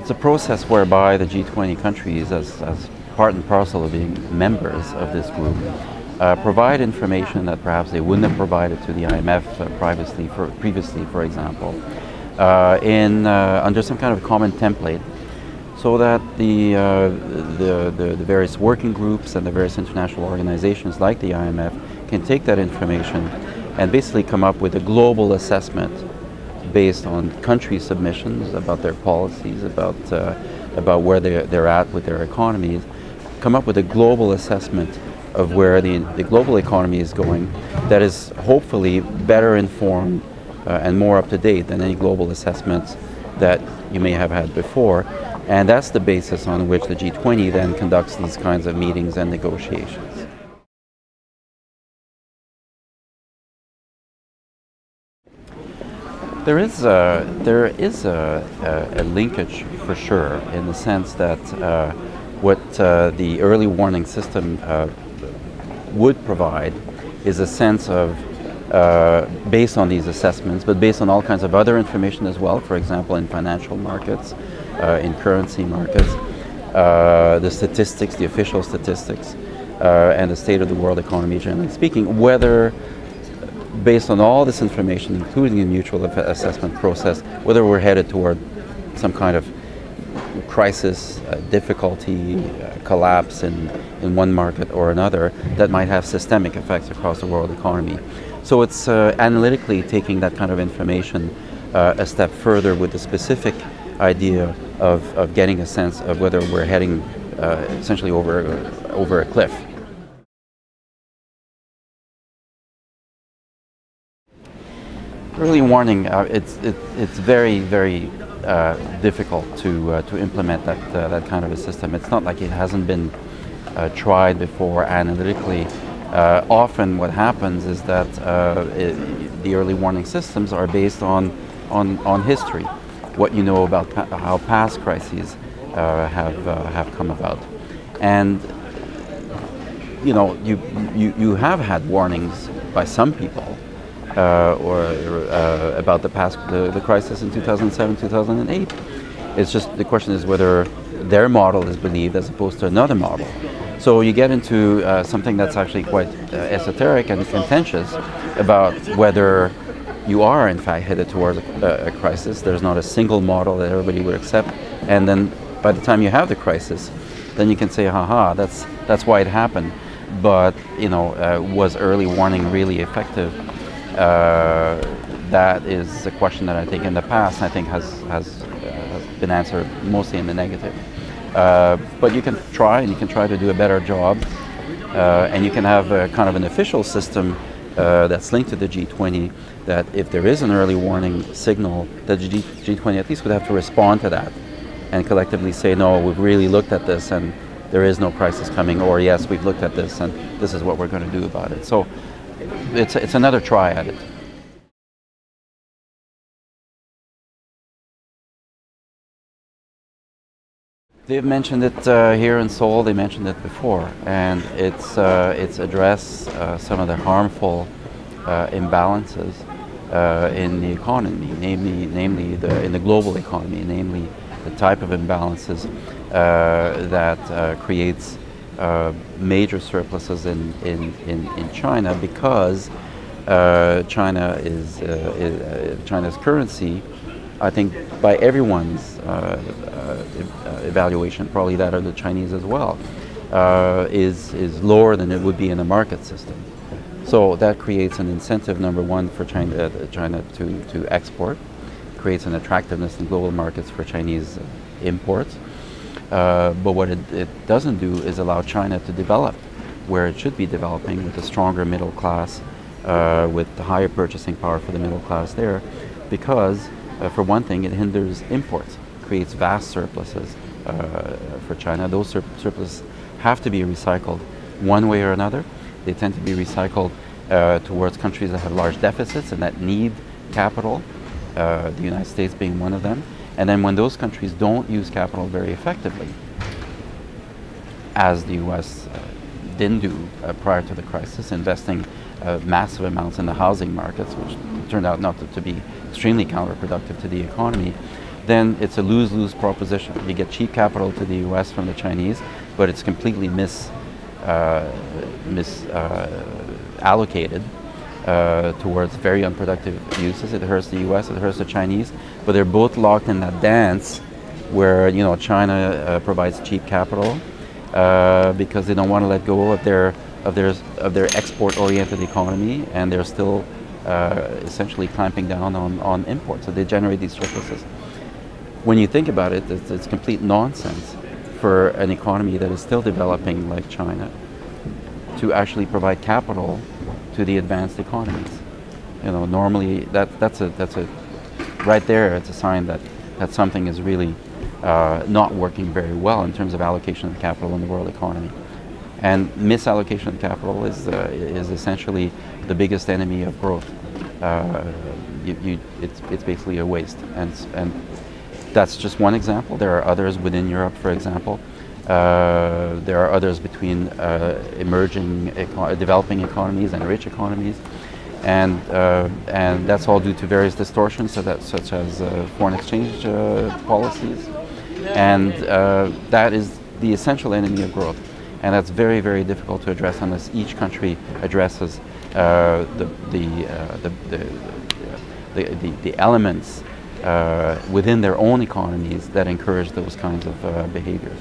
It's a process whereby the G20 countries, as part and parcel of being members of this group, provide information that perhaps they wouldn't have provided to the IMF previously, for example, under some kind of common template, so that the various working groups and the various international organizations like the IMF can take that information and basically come up with a global assessment based on country submissions about their policies, about where they're at with their economies, come up with a global assessment of where the global economy is going that is hopefully better informed and more up to date than any global assessments that you may have had before. And that's the basis on which the G20 then conducts these kinds of meetings and negotiations. There is a linkage for sure, in the sense that what the early warning system would provide is a sense of, based on these assessments, but based on all kinds of other information as well, for example in financial markets, in currency markets, the statistics, the official statistics, and the state of the world economy generally speaking, whether based on all this information, including the mutual assessment process, whether we're headed toward some kind of crisis, difficulty, collapse in one market or another that might have systemic effects across the world economy. So it's analytically taking that kind of information a step further with the specific idea of getting a sense of whether we're heading essentially over a cliff. Early warning, it's very, very difficult to implement that kind of a system. It's not like it hasn't been tried before analytically. Often what happens is that the early warning systems are based on history, what you know about how past crises have come about. And you know, you have had warnings by some people about the crisis in 2007, 2008. It's just the question is whether their model is believed as opposed to another model. So you get into something that's actually quite esoteric and contentious about whether you are in fact headed towards a crisis. There's not a single model that everybody would accept, and then by the time you have the crisis, then you can say, haha, that's why it happened. But you know, was early warning really effective? That is a question that I think in the past has been answered mostly in the negative. But you can try, and you can try to do a better job, and you can have a kind of an official system that's linked to the G20, that if there is an early warning signal, that the G20 at least would have to respond to that and collectively say, no, we've really looked at this and there is no crisis coming, or yes, we've looked at this and this is what we're going to do about it. So it's another try at it. They've mentioned it here in Seoul. They mentioned it before, and it's addressed some of the harmful imbalances in the economy, namely in the global economy, namely the type of imbalances that creates major surpluses in China, because China's currency, I think by everyone's evaluation, probably that of the Chinese as well, is lower than it would be in a market system. So that creates an incentive, number one, for China to export, creates an attractiveness in global markets for Chinese imports. But what it doesn't do is allow China to develop where it should be developing, with a stronger middle class, with higher purchasing power for the middle class there, because for one thing, it hinders imports, creates vast surpluses for China. Those surpluses have to be recycled one way or another. They tend to be recycled towards countries that have large deficits and that need capital, the United States being one of them. And then when those countries don't use capital very effectively, as the US didn't do prior to the crisis, investing massive amounts in the housing markets, which turned out not to be extremely counterproductive to the economy, then it's a lose-lose proposition. You get cheap capital to the US from the Chinese, but it's completely allocated towards very unproductive uses. It hurts the US, it hurts the Chinese, but they're both locked in that dance where, you know, China provides cheap capital because they don't want to let go of their export-oriented economy, and they're still essentially clamping down on imports. So they generate these surpluses. When you think about it, it's complete nonsense for an economy that is still developing like China to actually provide capital to the advanced economies. You know, normally that's a right there. It's a sign that something is really not working very well in terms of allocation of capital in the world economy. And misallocation of capital is essentially the biggest enemy of growth. It's basically a waste, and that's just one example. There are others within Europe, for example. There are others between developing economies and rich economies, and that's all due to various distortions, such as foreign exchange policies, and that is the essential enemy of growth. And that's very, very difficult to address unless each country addresses the elements within their own economies that encourage those kinds of behaviors.